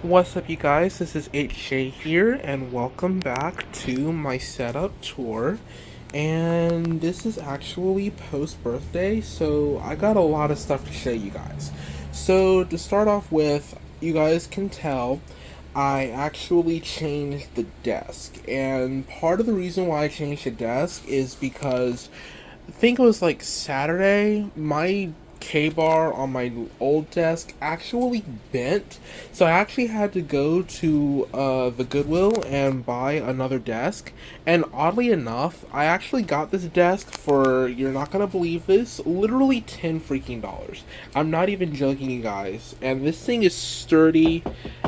What's up, you guys? This is HJ here, and welcome back to my setup tour. And this is actually post birthday, so I got a lot of stuff to show you guys. So, to start off with, you guys can tell I actually changed the desk, and part of the reason why I changed the desk is because I think it was like Saturday, my K-bar on my old desk actually bent, so I actually had to go to the Goodwill and buy another desk. And oddly enough, I actually got this desk for, you're not gonna believe this, literally $10 freaking. I'm not even joking, you guys. And this thing is sturdy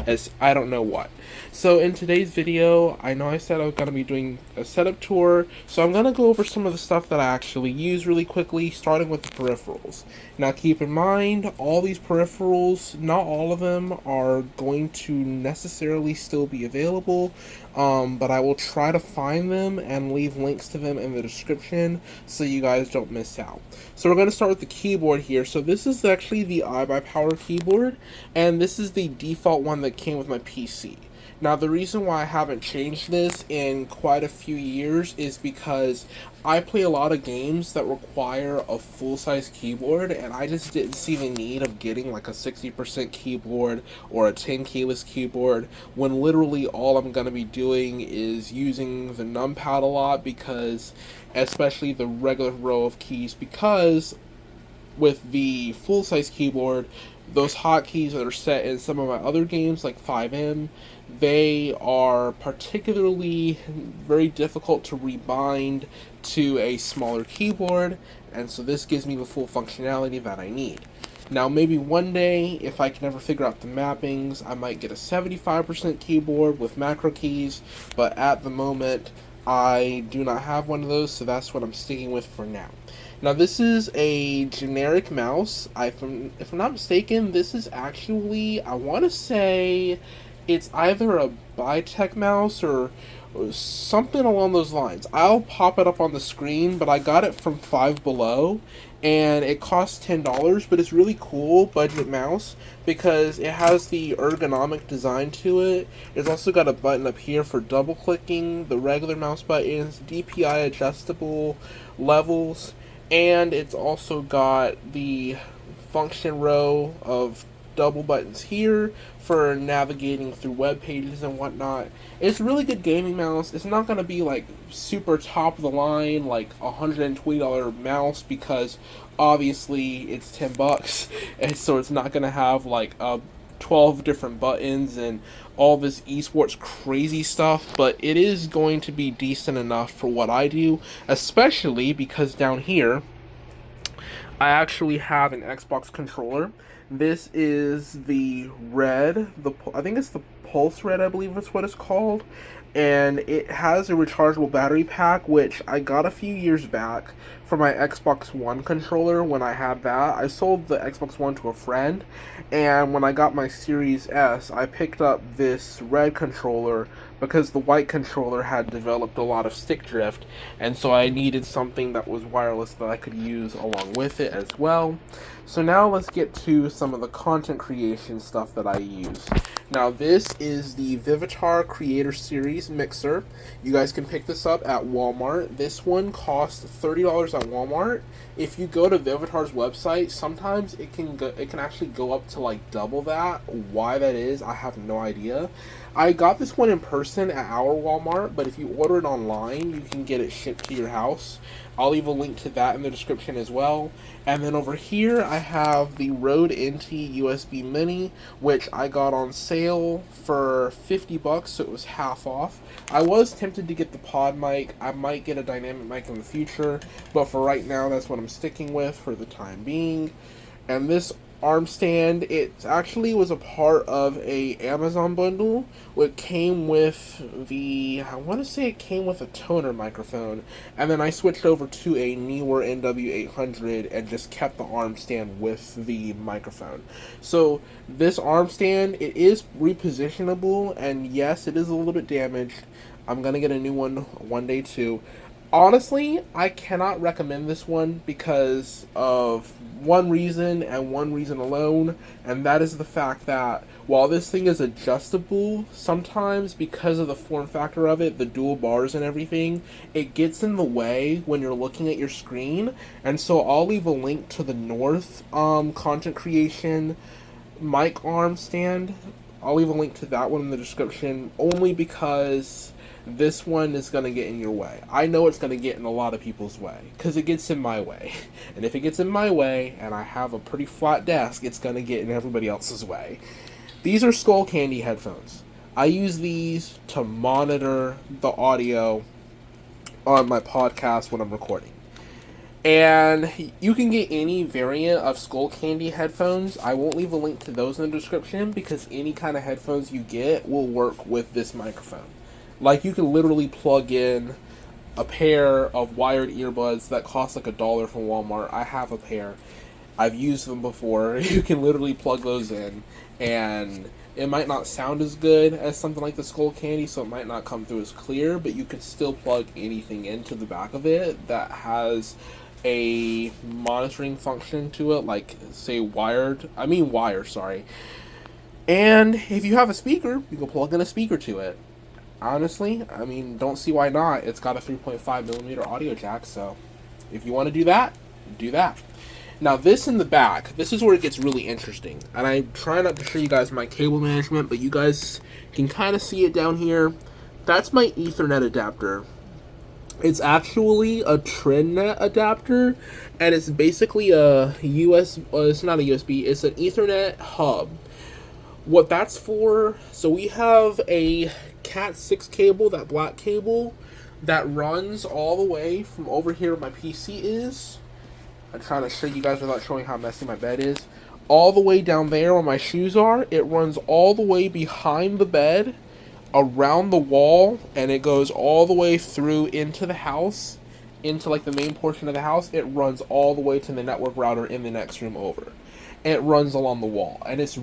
as I don't know what. So in today's video, I know I said I was going to be doing a setup tour, so I'm going to go over some of the stuff that I actually use really quickly, starting with the peripherals. Now keep in mind, all these peripherals, not all of them are going to necessarily still be available, but I will try to find them and leave links to them in the description so you guys don't miss out. So we're going to start with the keyboard here. So this is actually the IBuyPower keyboard, and this is the default one that came with my PC. Now, the reason why I haven't changed this in quite a few years is because I play a lot of games that require a full-size keyboard, and I just didn't see the need of getting like a 60% keyboard or a 10 keyless keyboard when literally all I'm going to be doing is using the numpad a lot, because especially the regular row of keys, because with the full-size keyboard, those hotkeys that are set in some of my other games like 5M, they are particularly very difficult to rebind to a smaller keyboard, and so this gives me the full functionality that I need. Now, maybe one day, if I can ever figure out the mappings, I might get a 75% keyboard with macro keys, but at the moment, I do not have one of those, so that's what I'm sticking with for now. Now, this is a generic mouse. If I'm not mistaken, this is actually, I want to say, it's either a Bitech mouse or something along those lines. I'll pop it up on the screen, but I got it from Five Below, and it costs $10, but it's really cool budget mouse because it has the ergonomic design to it. It's also got a button up here for double clicking, the regular mouse buttons, DPI adjustable levels, and it's also got the function row of double buttons here for navigating through web pages and whatnot. It's a really good gaming mouse. It's not going to be like super top of the line, like $120 mouse, because obviously it's $10, and so it's not going to have like 12 different buttons and all this esports crazy stuff, but it is going to be decent enough for what I do, especially because down here I actually have an Xbox controller. This is the Red, I think it's the Pulse Red, I believe that's what it's called, and it has a rechargeable battery pack, which I got a few years back for my Xbox One controller. When I had that, I sold the Xbox One to a friend, and when I got my Series S, I picked up this red controller because the white controller had developed a lot of stick drift, and so I needed something that was wireless that I could use along with it as well. So now let's get to some of the content creation stuff that I use. Now, this is the Vivitar Creator Series Mixer. You guys can pick this up at Walmart. This one costs $30 at Walmart. If you go to Vivitar's website, sometimes it can actually go up to like double that. Why that is, I have no idea. I got this one in person at our Walmart, but if you order it online, you can get it shipped to your house. I'll leave a link to that in the description as well. And then over here, I have the Rode NT USB Mini, which I got on sale for $50, so it was half off. I was tempted to get the pod mic. I might get a dynamic mic in the future, but for right now, that's what I'm sticking with for the time being. And this arm stand, it actually was a part of a Amazon bundle, which came with I want to say it came with a toner microphone, and then I switched over to a Neewer NW800 and just kept the arm stand with the microphone. So this arm stand, it is repositionable, and yes, it is a little bit damaged. I'm gonna get a new one day too. Honestly, I cannot recommend this one because of one reason and one reason alone, and that is the fact that while this thing is adjustable, sometimes because of the form factor of it, the dual bars and everything, it gets in the way when you're looking at your screen. And so I'll leave a link to the North content creation mic arm stand. I'll leave a link to that one in the description, only because this one is going to get in your way. I know it's going to get in a lot of people's way, because it gets in my way. And if it gets in my way, and I have a pretty flat desk, it's going to get in everybody else's way. These are Skull Candy headphones. I use these to monitor the audio on my podcast when I'm recording. And you can get any variant of Skull Candy headphones. I won't leave a link to those in the description because any kind of headphones you get will work with this microphone. Like, you can literally plug in a pair of wired earbuds that cost like $1 from Walmart. I have a pair. I've used them before. You can literally plug those in, and it might not sound as good as something like the Skull Candy, so it might not come through as clear, but you can still plug anything into the back of it that has a monitoring function to it, like, say, wire, sorry. And if you have a speaker, you can plug in a speaker to it. Honestly, I mean, don't see why not. It's got a 3.5mm audio jack, so if you want to do that, do that. Now, this in the back, this is where it gets really interesting. And I try not to show you guys my cable management, but you guys can kind of see it down here. That's my Ethernet adapter. It's actually a TrendNet adapter, and it's basically a it's not a USB, it's an Ethernet hub. What that's for, so we have a Cat 6 cable, that black cable, that runs all the way from over here where my PC is. I'm trying to show you guys without showing how messy my bed is. All the way down there where my shoes are, it runs all the way behind the bed, around the wall, and it goes all the way through into the house, into like the main portion of the house. It runs all the way to the network router in the next room over. And it runs along the wall, and it's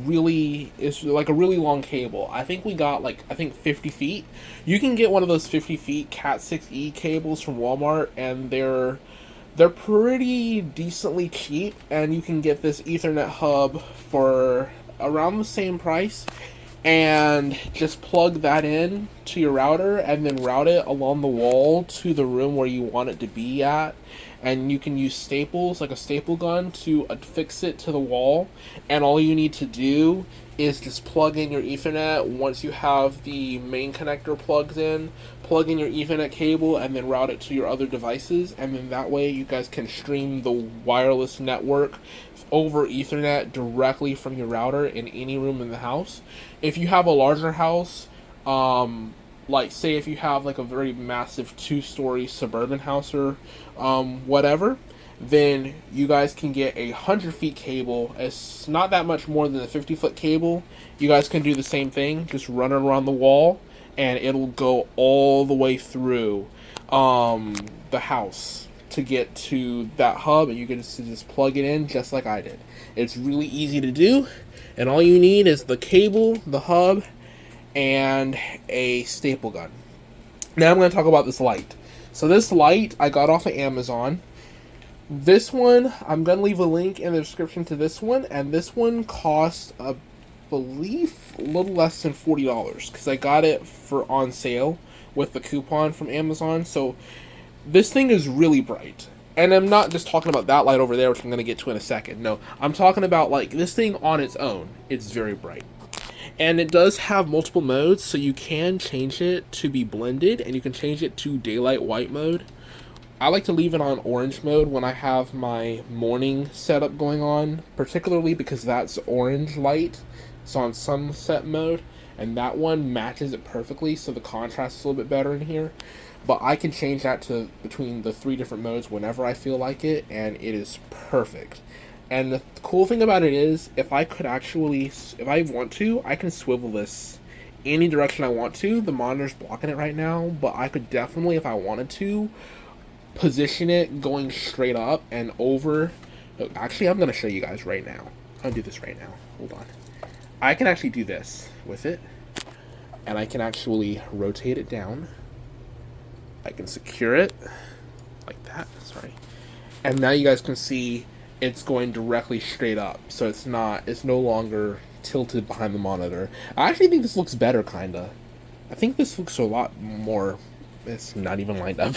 like a really long cable. I think we got like 50 feet. You can get one of those 50 feet Cat 6E cables from Walmart, and they're pretty decently cheap, and you can get this Ethernet hub for around the same price. And just plug that in to your router and then route it along the wall to the room where you want it to be at. And you can use staples, like a staple gun, to affix it to the wall. And all you need to do is just plug in your Ethernet. Once you have the main connector plugged in, plug in your Ethernet cable and then route it to your other devices. And then that way you guys can stream the wireless network over Ethernet directly from your router in any room in the house. If you have a larger house, like say if you have like a very massive 2-story suburban house or whatever, then you guys can get a 100 feet cable. It's not that much more than a 50-foot cable. You guys can do the same thing, just run it around the wall, and it'll go all the way through the house to get to that hub, and you can just plug it in just like I did. It's really easy to do, and all you need is the cable, the hub, and a staple gun. Now I'm going to talk about this light. So this light I got off of Amazon. This one, I'm going to leave a link in the description to this one, and this one cost, I believe, a little less than $40, because I got it for on sale with the coupon from Amazon. So this thing is really bright. And I'm not just talking about that light over there, which I'm going to get to in a second. No, I'm talking about like this thing on its own. It's very bright. And it does have multiple modes, so you can change it to be blended, and you can change it to daylight white mode. I like to leave it on orange mode when I have my morning setup going on, particularly because that's orange light. It's on sunset mode, and that one matches it perfectly, so the contrast is a little bit better in here. But I can change that to between the 3 different modes whenever I feel like it, and it is perfect. And the cool thing about it is, if I want to, I can swivel this any direction I want to. The monitor's blocking it right now, but I could definitely, if I wanted to, position it going straight up and over. Actually, I'm going to show you guys right now. I'll do this right now. Hold on. I can actually do this with it, and I can actually rotate it down. I can secure it that. Sorry. And now you guys can see it's going directly straight up, so it's no longer tilted behind the monitor. I actually think this looks better, kinda. I think this looks a lot more, it's not even lined up,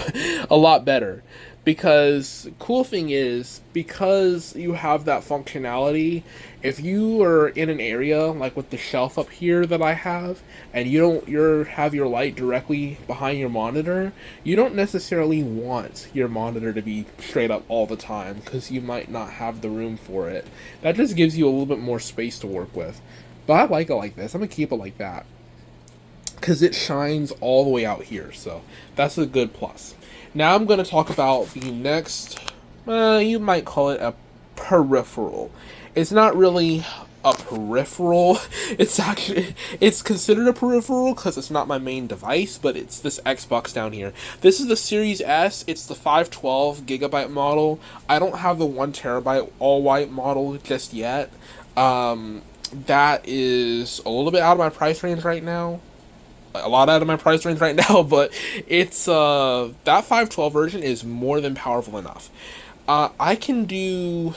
a lot better. Because cool thing is, because you have that functionality, if you are in an area like with the shelf up here that I have, and you have your light directly behind your monitor, you don't necessarily want your monitor to be straight up all the time because you might not have the room for it. That just gives you a little bit more space to work with. But I like it like this. I'm gonna keep it like that because it shines all the way out here, so that's a good plus. Now I'm going to talk about the next, you might call it a peripheral. It's not really a peripheral. It's considered a peripheral because it's not my main device, but it's this Xbox down here. This is the Series S. It's the 512 GB model. I don't have the 1 TB all white model just yet. That is a little bit out of my price range right now. A lot out of my price range right now, but it's that 512 version is more than powerful enough. I can do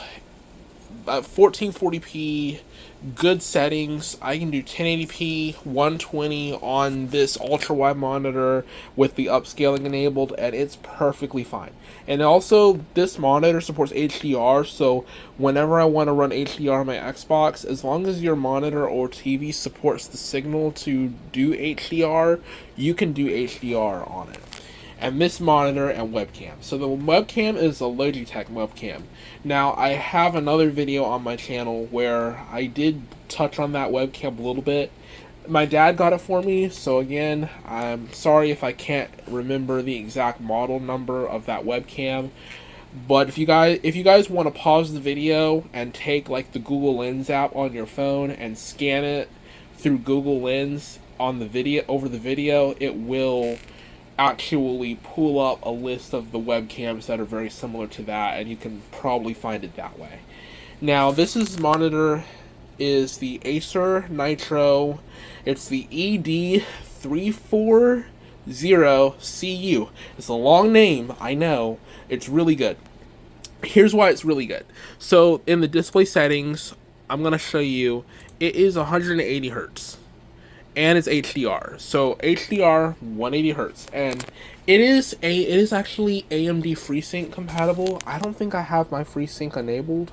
1440p, good settings. I can do 1080p, 120 on this ultra wide monitor with the upscaling enabled, and it's perfectly fine. And also, this monitor supports HDR, so whenever I want to run HDR on my Xbox, as long as your monitor or TV supports the signal to do HDR, you can do HDR on it. And this monitor and webcam. So the webcam is a Logitech webcam. Now, I have another video on my channel where I did touch on that webcam a little bit. My dad got it for me, so again, I'm sorry if I can't remember the exact model number of that webcam. But if you guys want to pause the video and take like the Google Lens app on your phone and scan it through Google Lens on the video over the video, it will actually pull up a list of the webcams that are very similar to that, and you can probably find it that way. Now, this monitor is the Acer Nitro. It's the ED340CU. It's a long name, I know. It's really good. Here's why it's really good. So, in the display settings, I'm going to show you, it is 180 hertz. And it's HDR, so HDR 180 hertz, and it is actually AMD FreeSync compatible. I don't think I have my FreeSync enabled.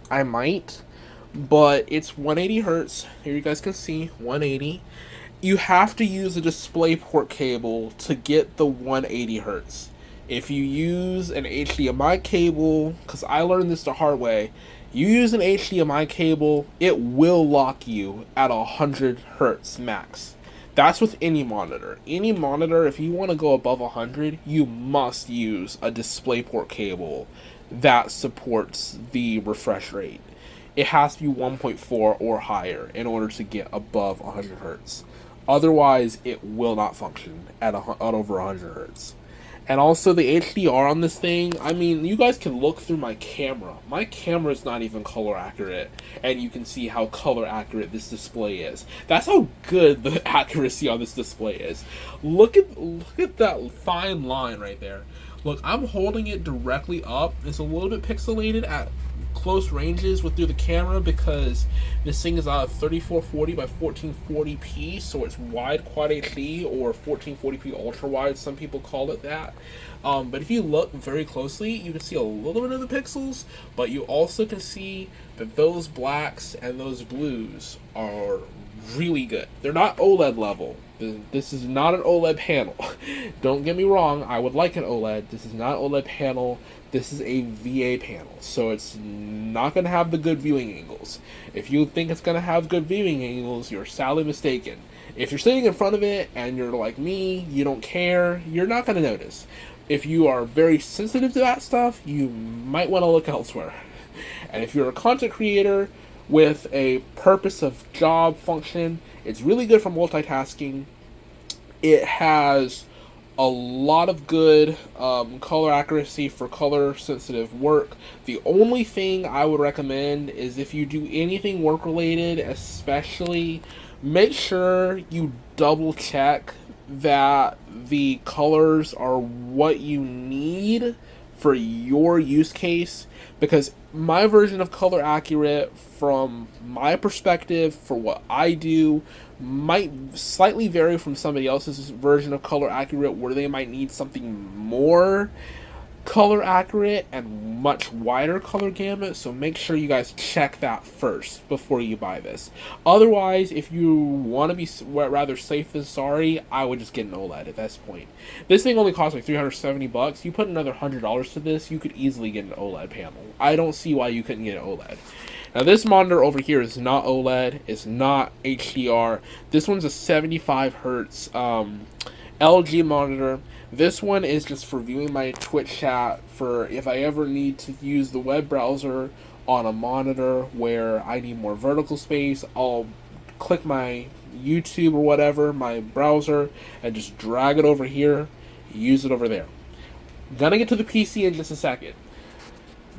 I might, but it's 180 hertz. Here you guys can see 180. You have to use a DisplayPort cable to get the 180 hertz. If you use an HDMI cable, because I learned this the hard way, you use an HDMI cable, it will lock you at 100 hertz max. That's with any monitor. Any monitor, if you want to go above 100, you must use a DisplayPort cable that supports the refresh rate. It has to be 1.4 or higher in order to get above 100 hertz. Otherwise, it will not function at over 100 hertz. And also the HDR on this thing, I mean, you guys can look through my camera. My camera is not even color accurate, and you can see how color accurate this display is. That's how good the accuracy on this display is. Look at that fine line right there. Look, I'm holding it directly up. It's a little bit pixelated at close ranges through the camera because this thing is 3440 by 1440p, so it's wide quad HD or 1440p ultra wide, some people call it that. But if you look very closely, you can see a little bit of the pixels, but you also can see that those blacks and those blues are really good. They're not OLED level. This is not an OLED panel. Don't get me wrong, I would like an OLED. This is not an OLED panel. This is a VA panel, so it's not going to have the good viewing angles. If you think it's going to have good viewing angles, you're sadly mistaken. If you're sitting in front of it and you're like me, you don't care, you're not going to notice. If you are very sensitive to that stuff, you might want to look elsewhere. And if you're a content creator with a purpose of job function, it's really good for multitasking. It has a lot of good color accuracy for color sensitive work. The only thing I would recommend is if you do anything work related, especially, make sure you double check that the colors are what you need for your use case, because my version of color accurate, from my perspective, for what I do, might slightly vary from somebody else's version of color accurate, where they might need something more color accurate and much wider color gamut. So make sure you guys check that first before you buy this. Otherwise, if you want to be rather safe than sorry, I would just get an OLED at this point. This thing only costs like $370. You put another $100 to this, you could easily get an OLED panel. I don't see why you couldn't get an OLED. Now this monitor over here is not OLED, it's not HDR. This one's a 75 hertz LG monitor. This one is just for viewing my Twitch chat, for if I ever need to use the web browser on a monitor where I need more vertical space. I'll click my YouTube or whatever, my browser, and just drag it over here, use it over there. Gonna get to the PC in just a second.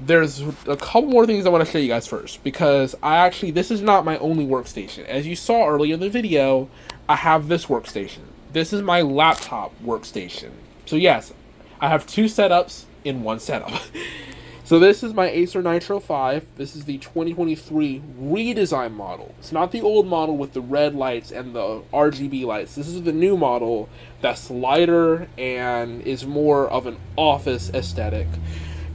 There's a couple more things I want to show you guys first, because this is not my only workstation. As you saw earlier in the video, I have this workstation. This is my laptop workstation. So yes, I have two setups in one setup. So this is my Acer Nitro 5. This is the 2023 redesigned model. It's not the old model with the red lights and the RGB lights. This is the new model that's lighter and is more of an office aesthetic.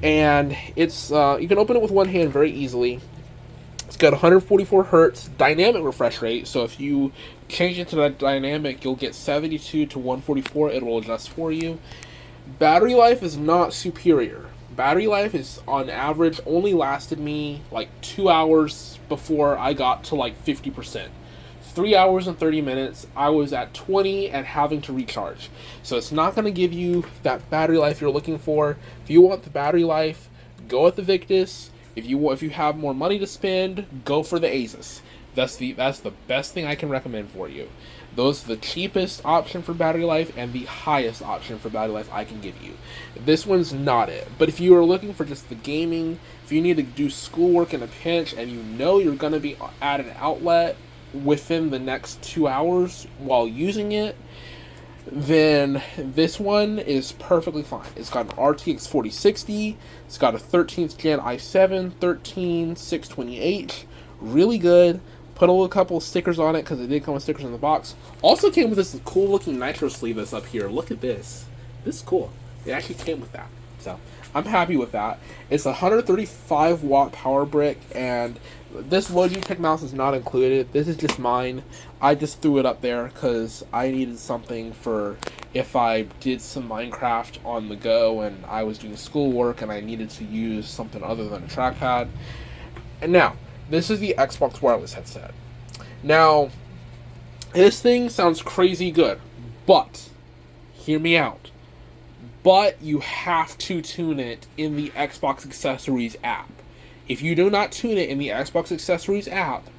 And it's you can open it with one hand very easily. It's got 144 hertz dynamic refresh rate, so if you change it to that dynamic, you'll get 72 to 144. It will adjust for you. Battery life is not superior. Battery life is, on average, only lasted me like 2 hours before I got to like 50%. 3 hours and 30 minutes, I was at 20 and having to recharge. So it's not going to give you that battery life you're looking for. If you want the battery life, go with the Victus. If you have more money to spend, go for the Asus. That's the best thing I can recommend for you. Those are the cheapest option for battery life and the highest option for battery life I can give you. This one's not it. But if you are looking for just the gaming, if you need to do schoolwork in a pinch and you know you're going to be at an outlet within the next 2 hours while using it, then this one is perfectly fine. It's got an RTX 4060, it's got a 13th gen i7 13620H, really good. Put a couple of stickers on it because it did come with stickers in the box. Also came with this cool looking nitro sleeve that's up here. Look at this. This is cool. It actually came with that. So I'm happy with that. It's a 135 watt power brick, and this Logitech mouse is not included. This is just mine. I just threw it up there because I needed something for if I did some Minecraft on the go and I was doing schoolwork and I needed to use something other than a trackpad. And now, this is the Xbox wireless headset. Now, this thing sounds crazy good, but hear me out. But you have to tune it in the Xbox Accessories app. If you do not tune it in the Xbox Accessories app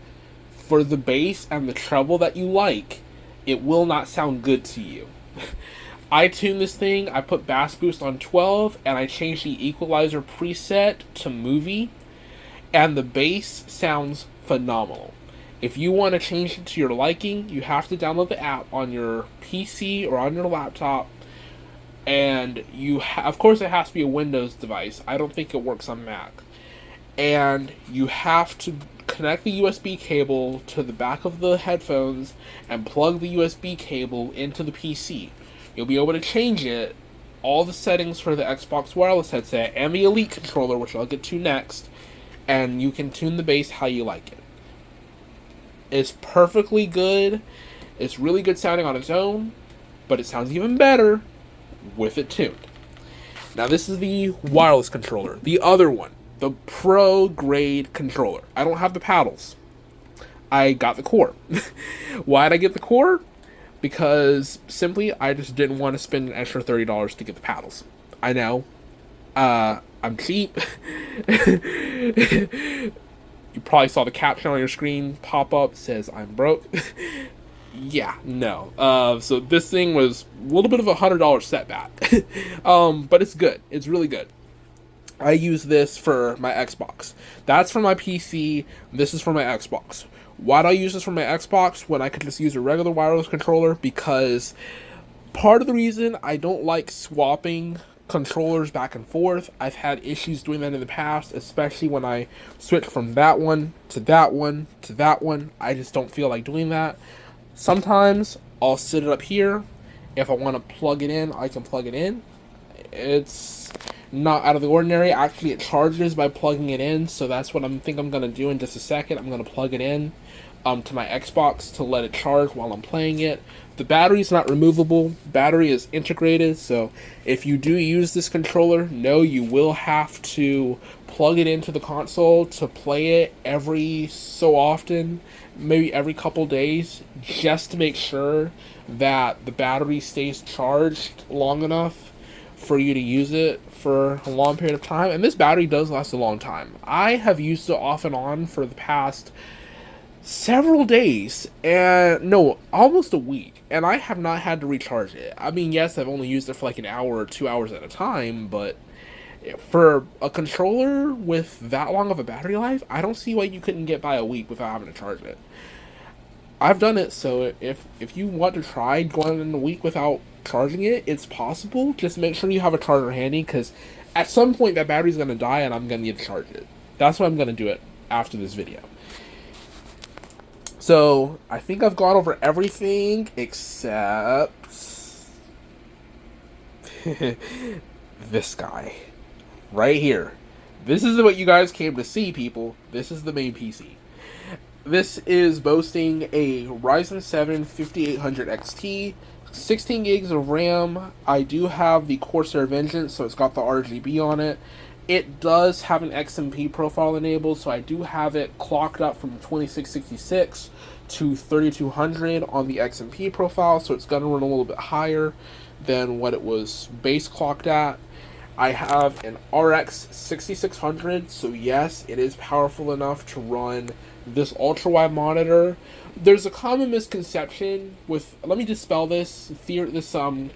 for the bass and the treble that you like, it will not sound good to you. I tuned this thing, I put bass boost on 12, and I changed the equalizer preset to movie, and the bass sounds phenomenal. If you want to change it to your liking, you have to download the app on your PC or on your laptop. And of course it has to be a Windows device. I don't think it works on Mac. And you have to connect the USB cable to the back of the headphones and plug the USB cable into the PC. You'll be able to change it, all the settings for the Xbox wireless headset and the Elite controller, which I'll get to next, and you can tune the bass how you like it. It's perfectly good. It's really good sounding on its own, but it sounds even better with it tuned. Now this is the wireless controller, the other one, the pro grade controller. I don't have the paddles. I got the core. Why did I get the core? Because simply I just didn't want to spend an extra $30 to get the paddles. I know. I'm cheap. You probably saw the caption on your screen pop up, says I'm broke. Yeah, no. So this thing was a little bit of a $100 setback. But it's good. It's really good. I use this for my Xbox. That's for my PC. This is for my Xbox. Why do I use this for my Xbox when I could just use a regular wireless controller? Because part of the reason I don't like swapping controllers back and forth. I've had issues doing that in the past, especially when I switch from that one to that one to that one. I just don't feel like doing that. Sometimes I'll sit it up here. If I want to plug it in, I can plug it in. It's not out of the ordinary. Actually, it charges by plugging it in, so that's what I think I'm going to do in just a second. I'm going to plug it in to my Xbox to let it charge while I'm playing it. The battery is not removable. Battery is integrated, so if you do use this controller, no, you will have to plug it into the console to play it every so often, maybe every couple days, just to make sure that the battery stays charged long enough for you to use it for a long period of time. And this battery does last a long time. I have used it off and on for the past several days, and no, almost a week, and I have not had to recharge it. I mean, yes, I've only used it for like an hour or 2 hours at a time, but for a controller with that long of a battery life, I don't see why you couldn't get by a week without having to charge it. I've done it, so if you want to try going in a week without charging it, it's possible. Just make sure you have a charger handy, because at some point that battery's going to die and I'm going to need to charge it. That's why I'm going to do it after this video. So, I think I've gone over everything except this guy right here. This is what you guys came to see, people. This is the main PC. This is boasting a Ryzen 7 5800 XT, 16 gigs of RAM. I do have the Corsair Vengeance, so it's got the RGB on it. It does have an XMP profile enabled, so I do have it clocked up from 2666 to 3200 on the XMP profile, so it's going to run a little bit higher than what it was base clocked at. I have an RX 6600, so yes, it is powerful enough to run this ultra-wide monitor. There's a common misconception with, let me dispel this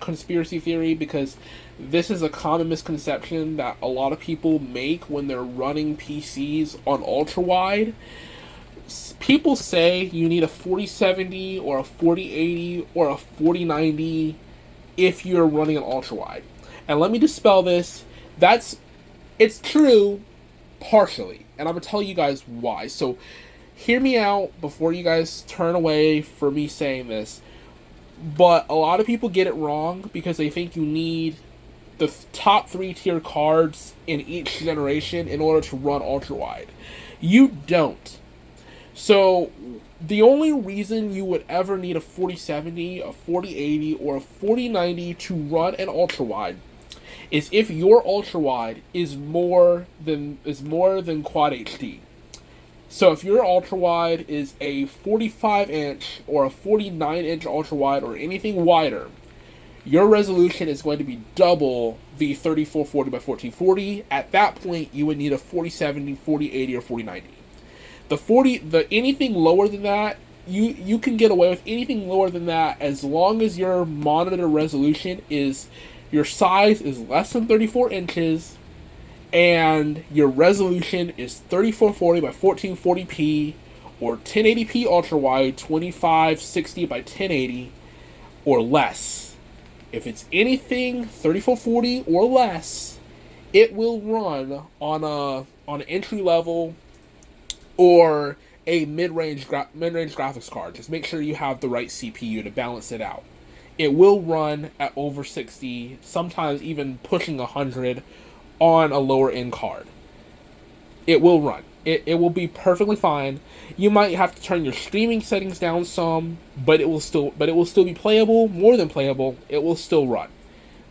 conspiracy theory, because this is a common misconception that a lot of people make when they're running PCs on ultra-wide. People say you need a 4070 or a 4080 or a 4090 if you're running an ultra-wide. And let me dispel this. It's true partially, and I'm going to tell you guys why. So hear me out before you guys turn away for me saying this. But a lot of people get it wrong because they think you need the top 3 tier cards in each generation in order to run ultra-wide. You don't. So the only reason you would ever need a 4070, a 4080, or a 4090 to run an ultra-wide is if your ultra-wide is more than Quad HD. So if your ultra-wide is a 45-inch or a 49-inch ultra-wide or anything wider, your resolution is going to be double the 3440 by 1440. At that point, you would need a 4070, 4080, or 4090. Anything lower than that, you can get away with anything lower than that as long as your monitor resolution is, your size is less than 34 inches and your resolution is 3440 by 1440p or 1080p ultra wide 2560 by 1080 or less. If it's anything 3440 or less, it will run on an entry level or a mid-range graphics card. Just make sure you have the right CPU to balance it out. It will run at over 60, sometimes even pushing 100 on a lower end card. It will run. It will be perfectly fine. You might have to turn your streaming settings down some, but it will still be playable, more than playable. It will still run.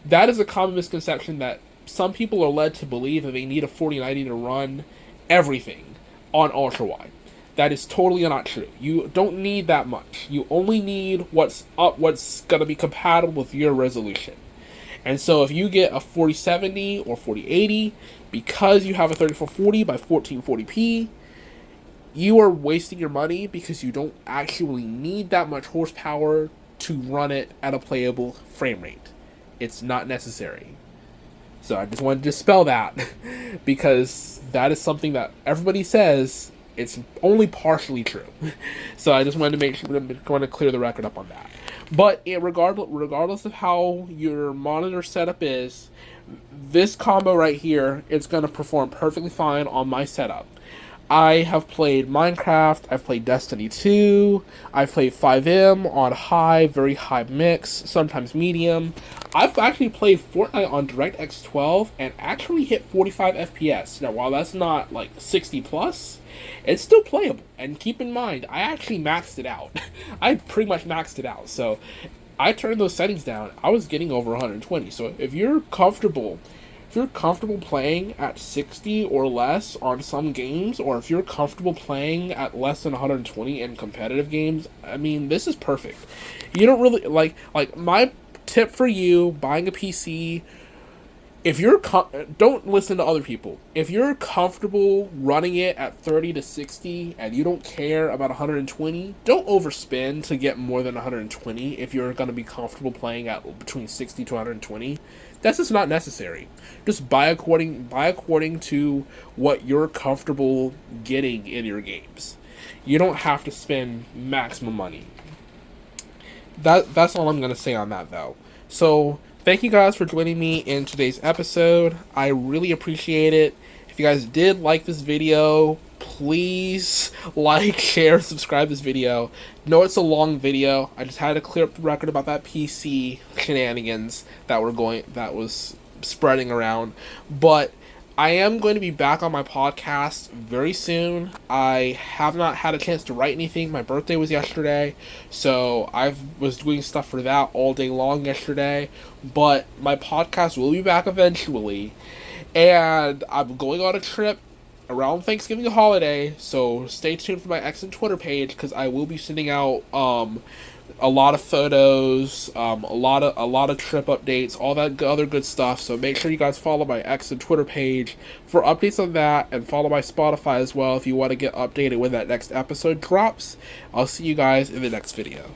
That is a common misconception that some people are led to believe that they need a 4090 to run everything on ultra wide. That is totally not true. You don't need that much. You only need what's going to be compatible with your resolution. And so if you get a 4070 or 4080, because you have a 3440 by 1440p, you are wasting your money because you don't actually need that much horsepower to run it at a playable frame rate. It's not necessary. So I just wanted to dispel that because that is something that everybody says It's only partially true. So I just wanted to make sure, I'm going to clear the record up on that. But regardless of how your monitor setup is, this combo right here is going to perform perfectly fine on my setup. I have played Minecraft, I've played Destiny 2, I've played 5M on high, very high mix, sometimes medium. I've actually played Fortnite on DirectX 12 and actually hit 45 FPS. Now, while that's not like 60 plus, it's still playable. And keep in mind, I actually maxed it out. I pretty much maxed it out. So I turned those settings down. I was getting over 120. So if you're comfortable playing at 60 or less on some games, or if you're comfortable playing at less than 120 in competitive games, I mean, this is perfect. You don't really like my tip for you buying a PC. If you're don't listen to other people. If you're comfortable running it at 30 to 60 and you don't care about 120, don't overspend to get more than 120 if you're going to be comfortable playing at between 60 to 120. That's just not necessary. Just buy according to what you're comfortable getting in your games. You don't have to spend maximum money. That's all I'm going to say on that, though. So thank you guys for joining me in today's episode. I really appreciate it. If you guys did like this video, please like, share, subscribe this video. No, it's a long video. I just had to clear up the record about that PC shenanigans that was spreading around. But I am going to be back on my podcast very soon. I have not had a chance to write anything. My birthday was yesterday, so I was doing stuff for that all day long yesterday. But my podcast will be back eventually, and I'm going on a trip around Thanksgiving holiday, so stay tuned for my X and Twitter page, because I will be sending out a lot of photos, a lot of trip updates, all that other good stuff. So make sure you guys follow my X and Twitter page for updates on that, and follow my Spotify as well if you want to get updated when that next episode drops. I'll see you guys in the next video.